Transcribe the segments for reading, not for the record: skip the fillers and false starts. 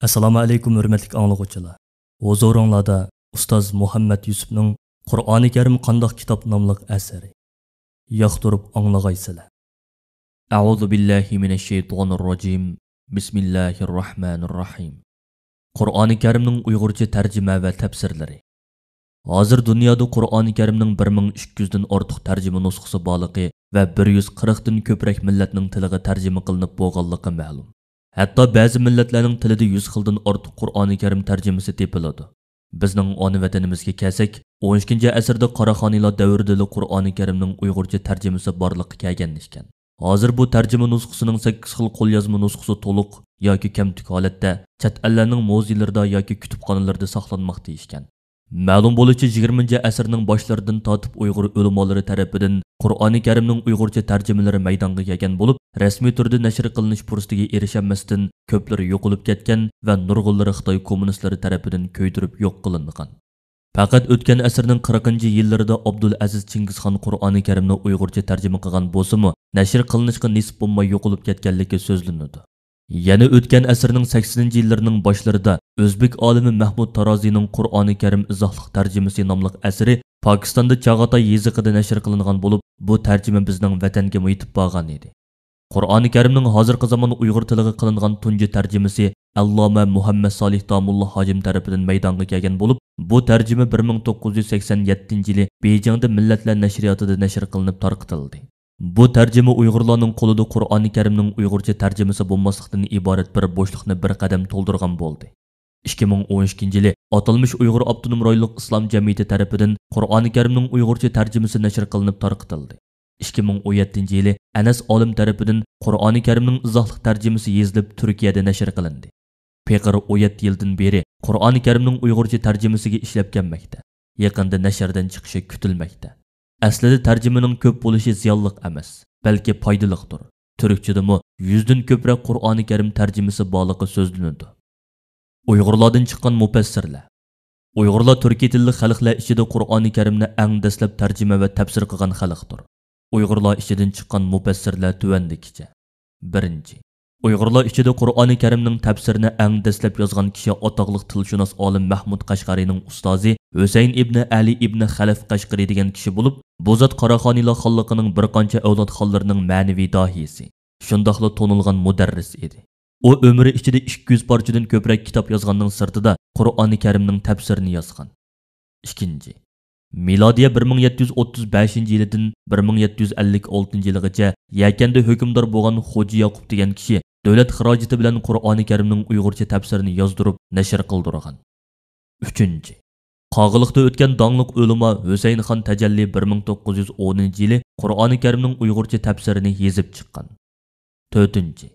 Assalomu alaykum hurmatli anglovchilar. Huzuringlarda ustoz Muhammad Yusufning Qur'oni Karim qandoq kitob nomli asari. Yoqtirib anglag'aysizlar. A'udhu billahi minash shaytonir rojim. Bismillahir rohmanir rohim. Qur'oni Karimning Uyg'urcha tarjima va tafsirlari. Hozir dunyoda Qur'oni Karimning 1200 dan ortiq tarjima nusxasi borligi va 140 dan ko'proq millatning tiliga tarjima qilinib bo'lganligi ma'lum. Hatto ba'zi millatlarning tilida 100 xildan ortiq Qur'oni Karim tarjimasi topiladi. Bizning ona vatanimizga kelsak, 12-asrda Qaraxoniylar davrida Qur'oni Karimning Uyg'urcha tarjimasi borligi kelgan ekan. Hozir bu tarjima nusxasining 8 xil qo'lyozma nusxasi to'liq yoki kamtuk holatda chet ellarning muzeylarida yoki kutubxonalarda saqlanmoqda ekan. Ma'lum bo'lishicha 20-asrning boshlaridan tortib Uyg'ur ulamolari tomonidan Qur'oni Karimning Uyg'urcha tarjimalari maydonga kelgan bo'lib, rasmiy turda nashr qilinish fursatiga erishamasdan ko'plari yo'qolib ketgan va nurg'unlari Xitoy kommunistlari tomonidan ko'ydirib yo'q qilingan. Faqat o'tgan asrning 40-yillarida Abdul Aziz Chingizxon Qur'oni Karimni Uyg'urcha tarjima qilgan bo'lsa-mu, nashr qilinishga nisb bo'lmay yo'qolib ketganligi so'zlanadi. Yana o'tgan asrning 80-yillarining boshlarida O'zbek olimi Mahmud Tarozining Qur'oni Karim izohli tarjimasi nomli asari Pokistonda Chag'atay yezigida nashr qilingan bo'lib, bu tarjima bizning vatanga yetib borgan edi. Qur'oni Karimning hozirgi zamon Uyg'ur tiliga qilingan tunji tarjimasi Alloma Muhammad Solih Damulloh hojim tomonidan maydonga kelgan bo'lib, bu tarjima 1987-yili Beyjingda Millatlar nashriyotida nashr qilinib tarqatildi. Bu tarjima Uyg'urlarning qo'lida Qur'oni Karimning Uyg'urcha tarjimasi bo'lmaslikdan iborat bir bo'shliqni bir qadam to'ldirgan bo'ldi. 2012-yili atalmış Uyg'ur Abdunum Royliq Islom jamiyati tomonidan Qur'oni Karimning Uyg'urcha tarjimasi nashr qilinib tarqatildi. 2017-yili Anas olim tomonidan Qur'oni Karimning izohli tarjimasi yozilib Turkiyada nashr qilindi. Peqir 17 yildan beri Qur'oni Karimning Uyg'urcha tarjimasiga ishlab kelmoqda. Yaqinda nashrdan chiqishi kutilmoqda. Aslida tarjimaning ko'p bo'lishi ziyonliq emas, balki foydaliqdir. Turkchadami 100 dan ko'proq Qur'oni Karim tarjimasi borligi so'zlanadi. Uyg'urlardan chiqqan mufassirlar. Uyg'urlar turkiy tilli xalqlar ichida Qur'oni Karimni eng dastlab tarjima va tafsir qilgan xalqdir. Uyg'urlar ichidan chiqqan mufassirlar tuvandikicha. 1. Uyg'urlar ichida Qur'oni Karimning tafsirini eng dastlab yozgan kishi otoqliq tilshunos olim Mahmud Qashqariyning ustozi Husayn ibn Ali ibn Xalaf Qashqari degan kishi bo'lib, bu zot Qaraxoniylar xonligining bir qancha avlod xonlarining ma'naviy dohiysi, shundoqla tonilgan mudarris edi. U umri ichida 200 parchadan ko'proq kitob yozganning sirtida Qur'oni Karimning tafsirini yozgan. 2. Milodiya 1735-yildan 1756-yilgacha Yakanda hukmdor bo'lgan Xo'ja Yoqub degan kishi davlat xarajati bilan Qur'oni Karimning Uyg'urcha tafsirini yozdirib, nashr qildirgan. 3. Qog'iliqda o'tgan dongliq ulamo Husaynxon Tajalli 1910-yili Qur'oni Karimning Uyg'urcha tafsirini yozib chiqqan. 4.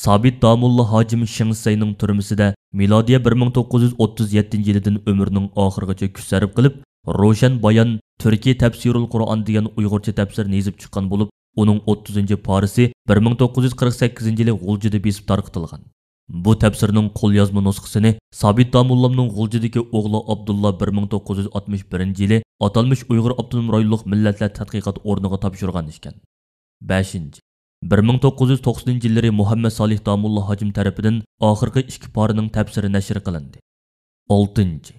Sabit Damulloh hojim Shingsayning turmisida milodiya 1937-yildan umrining oxirigacha kuch sarf qilib, Ro'shan Bayon Turkiy Tafsirul Qur'on degan Uyg'urcha tafsirini yozib chiqqan bo'lib, uning 30-parisi 1948-yili G'uljida besib tarqatilgan. Bu tafsirning qo'lyozma nusxasini Sabit Damullohning G'uljidagi o'g'li Abdullah 1961-yili atalmış Uyg'ur Abdunum Royliq Millatlar tadqiqot o'rniga topshirgan ekan. 5. 1990-yillari Muhammad Solih Damulloh hojim tomonidan oxirgi 2 parining tafsiri nashr qilindi. 6.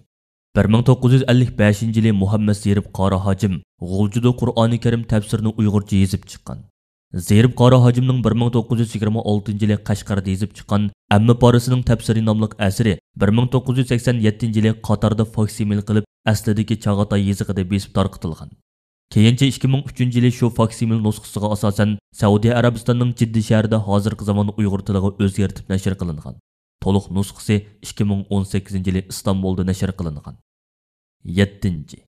1955-yili Muhammad Zerib Qora hojim G'uljida Qur'oni Karim tafsirini Uyg'urcha yozib chiqqan. Zerib Qora hojimning 1926-yili Qashqarda yozib chiqqan Amma parasining tafsiri nomli asari 1987-yili Qatarda faksimil qilib aslidagi Chag'atay yezigida besib tarqatilgan. Keyincha 2003-yili shu faksimil nusxasiga asosan Saudiya Arabistonining Jiddi shahrida hozirgi zamon Uyg'ur tiliga o'zgartib nashr qilingan. To'liq nusxasi 2018-yili Istanbulda nashr qilingan. 7.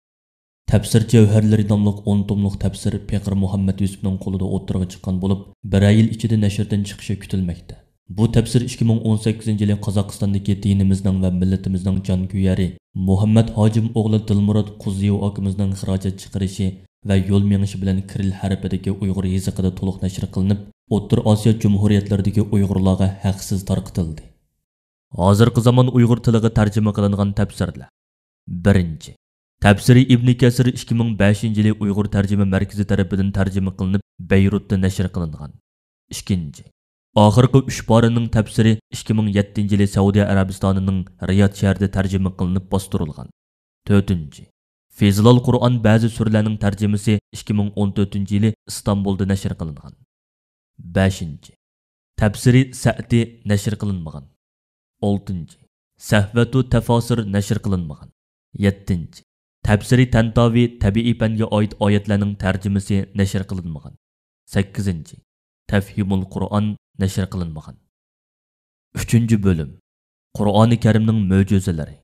Tafsir Javharlari nomli 10 tomliq tafsir Peqir Muhammad Yusufning qo'lida o'tirg'i chiqqan bo'lib, 1 yil ichida nashrdan chiqishi kutilmoqda. Bu tafsir 2018-yili Qozog'istondagi dinimizning va millatimizning jonkuyari Muhammad Hojim o'g'li Dilmurod Quziyev akimizning xarajat chiqarishi va yo'l mengishi bilan Kiril harfidagi Uyg'ur yozig'ida to'liq nashr qilinib, O'rta Osiyo jumhuriyatlaridagi Uyg'urlarga haqsiz tarqatildi. Hozirgi zamon Uyg'ur tiliga tarjima qilingan tafsirlar. 1. Tafsiri Ibn Kasir 2005-yili Uyg'ur tarjima markazi tomonidan tarjima qilinib, Beyrutda nashr qilingan. 2. Oxirgi 3 borining tafsiri 2007 yili Saudiya Arabistonining Riyod shahrida tarjima qilinib bostirilgan. 4. Fezlol Qur'on ba'zi surlarning tarjimasi 2014 yili Istanbulda nashr qilingan. 5. Tafsiri Sa'di nashr qilinmagan. 6. Sahvatu tafasir nashr qilinmagan. 7. Tafsiri Tantavi tabiiy fanga oid oyatlarning tarjimasi nashr qilinmagan. 8. Tafhimul Qur'on nashr qilinmagan. 3. bo'lim. Qur'oni Karimning mo'jizalari.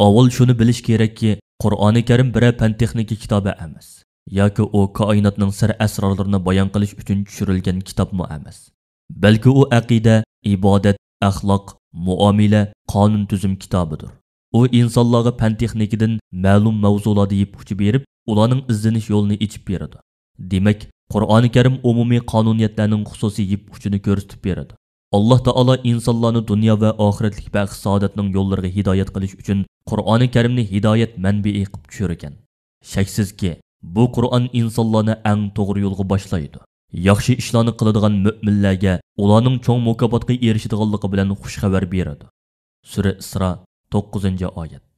Avval shuni bilish kerakki, Qur'oni Karim bir fan texnika kitobi emas, yoki u koinotning sir asrorlarini bayon qilish uchun tushirilgan kitobmi emas. Balki u aqida, ibodat, axloq, muomala, qonun tuzum kitobidir. U insonlarga fan texnikadan ma'lum mavzularda yetib berib, ularning izlanish yo'lini ochib beradi. Demak, Qur'oni Karim umumiy qonuniyatlarning xususiy yip uçunu ko'rsatib beradi. Alloh taolo insonlarni dunyo va oxiratlik baxt saodatning yo'llariga hidoyat qilish uchun Qur'oni Karimni hidoyat manbai qilib tushirgan. Shaksizki, bu Qur'on insonlarni eng to'g'ri yo'lga boshlaydi. Yaxshi ishlarni qiladigan mu'minlarga ularning cho'ng mukofotga erishadiganligi bilan xush xabar beradi. Sura Isro 9-oyat.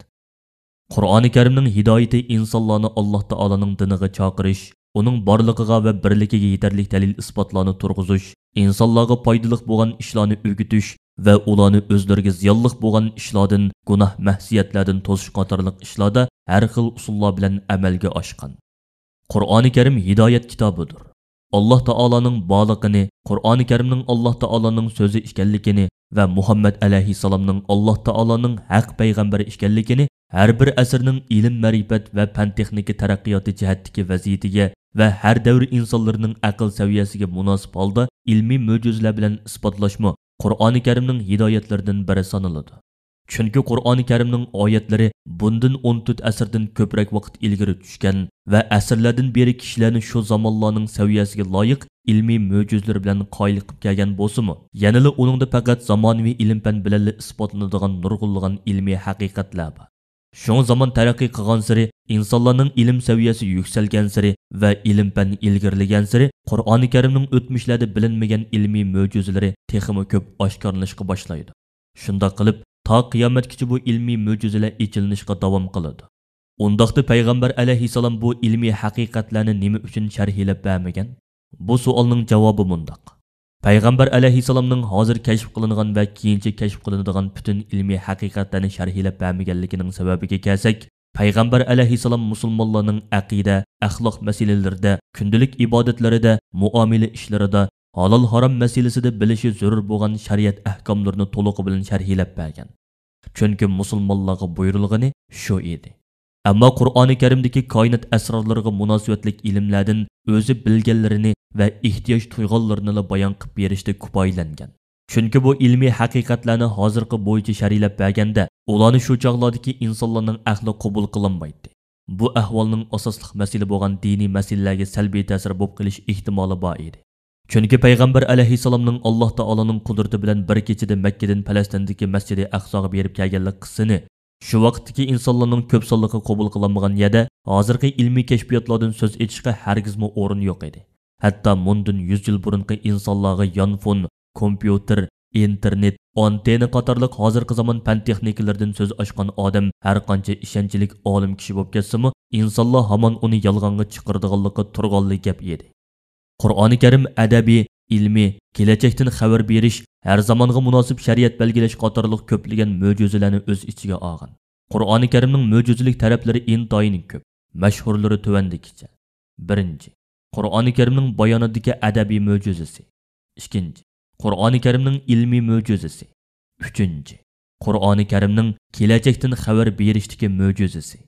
Qur'oni Karimning hidoyati insonlarni Alloh taoloning diniga chaqirish, uning borligiga va birligiga yetarli dalil isbotlarni turg'izish, insonlarga foydali bo'lgan ishlarni o'rgatish va ularni o'zlariga ziyonli bo'lgan ishlardan, gunoh mahsiyatlardan to'sish qatorliq ishlarda har xil usullar bilan amalga oshgan. Qur'oni Karim hidoyat kitobidir. Alloh taoloning borligini, Qur'oni Karimning Alloh taoloning so'zi ekanligini va Muhammad alayhissalomning Alloh taoloning haq payg'ambari ekanligini har bir asrning ilm, ma'rifat va fan texnika taraqqiyoti jihatdagi vaziyatiga va har davr insonlarining aql saviyasiga munosib holda ilmiy mo'jizalar bilan isbotlashmi Qur'oni Karimning hidoyatlaridan biri sanaladi. Chunki Qur'oni Karimning oyatlari bundan 14 asrdan ko'proq vaqt ilgari tushgan va asrlardan beri kishilarni shu zamonlarning saviyasiga loyiq ilmiy mo'jizalar bilan qoyil qilib kelgan bo'lsa-mu, yanada uningda faqat zamonaviy ilm-fan bilan isbotlanadigan nurg'unlagan ilmiy haqiqatlar bor. Şoň zaman taraqqiy qilgan siri, insonlarning ilm saviyasi yuksalgan siri va ilm-fan ilgirlagan siri, Qur'oni Karimning o'tmishlarda bilinmagan ilmiy mo'jizalari texmi ko'p oshkorlanishga boshlaydi. Shunda qilib, ta qiyomatgacha bu ilmiy mo'jizalar ichilinishga davom qiladi. Undaqda payg'ambar alayhissalom bu ilmiy haqiqatlarni nima uchun sharhlab bermagan? Bu savolning javobi mundaq. Payg'ambar alayhissalomning hozir kashf qilingan va keyincha kashf qilinadigan butun ilmiy haqiqatlarni sharhlab bermaganligining sababiga kelsak, payg'ambar alayhissalom musulmonlarning aqida, axloq masalalarida, kundalik ibodatlarida, muomala ishlarida, halol harom masalasida bilishi zarur bo'lgan shariat ahkomlarini to'liq bilan sharhlab bergan. Chunki musulmonlarga buyurilgani shu edi. Ammo Qur'oni Karimdagi koinot asrorlariga munosabatlik ilmlardan o'zi bilganlarini va ehtiyoj tuyg'unlarini bayon qilib berishda kifoyalangan. Chunki bu ilmiy haqiqatlarni hozirgi bo'yicha sharhlab berganda, ularni shu chog'lardagi insonlarning aqli qabul qilinmaydi. Bu ahvolning asosli masala bo'lgan diniy masalalarga salbiy ta'sir bo'lib qilish ehtimoli bor edi. Chunki payg'ambar alayhissalomning Alloh taoloning qudrati bilan bir kechada Makkadan Falastindagi Masjidi Aqsoga berib kelganlik qissini shu vaqtdagi insonlarning ko'p sonliqi qabul qilinmagan yerda hozirgi ilmiy kashfiyotlardan so'z etishga hargizmi o'rin yo'q edi. Hatto mundan 100 yil burungi insonlarga yonfon, kompyuter, internet, antena qatorliq hozirgi zamon fan texnikalaridan so'z ochgan odam har qancha ishonchlik olim kishi bo'lib ketsa-mu, insonlar hamon uni yolg'onga chiqaradiganligi turg'onli gap edi. Qur'oni Karim adabiy, ilmiy, kelajakdan xabar berish, har zamonga munosib shariat belgilash qatorliq ko'plagan mo'jizalarni o'z ichiga olgan. Qur'oni Karimning mo'jizalik taraflari intoyin ko'p. Mashhurlari tuvandikicha. 1. Qur'oni Karimning bayonidagi adabiy mo'jizasi. 2. Qur'oni Karimning ilmiy mo'jizasi. 3. Qur'oni Karimning kelajakdan xabar berishdagi mo'jizasi.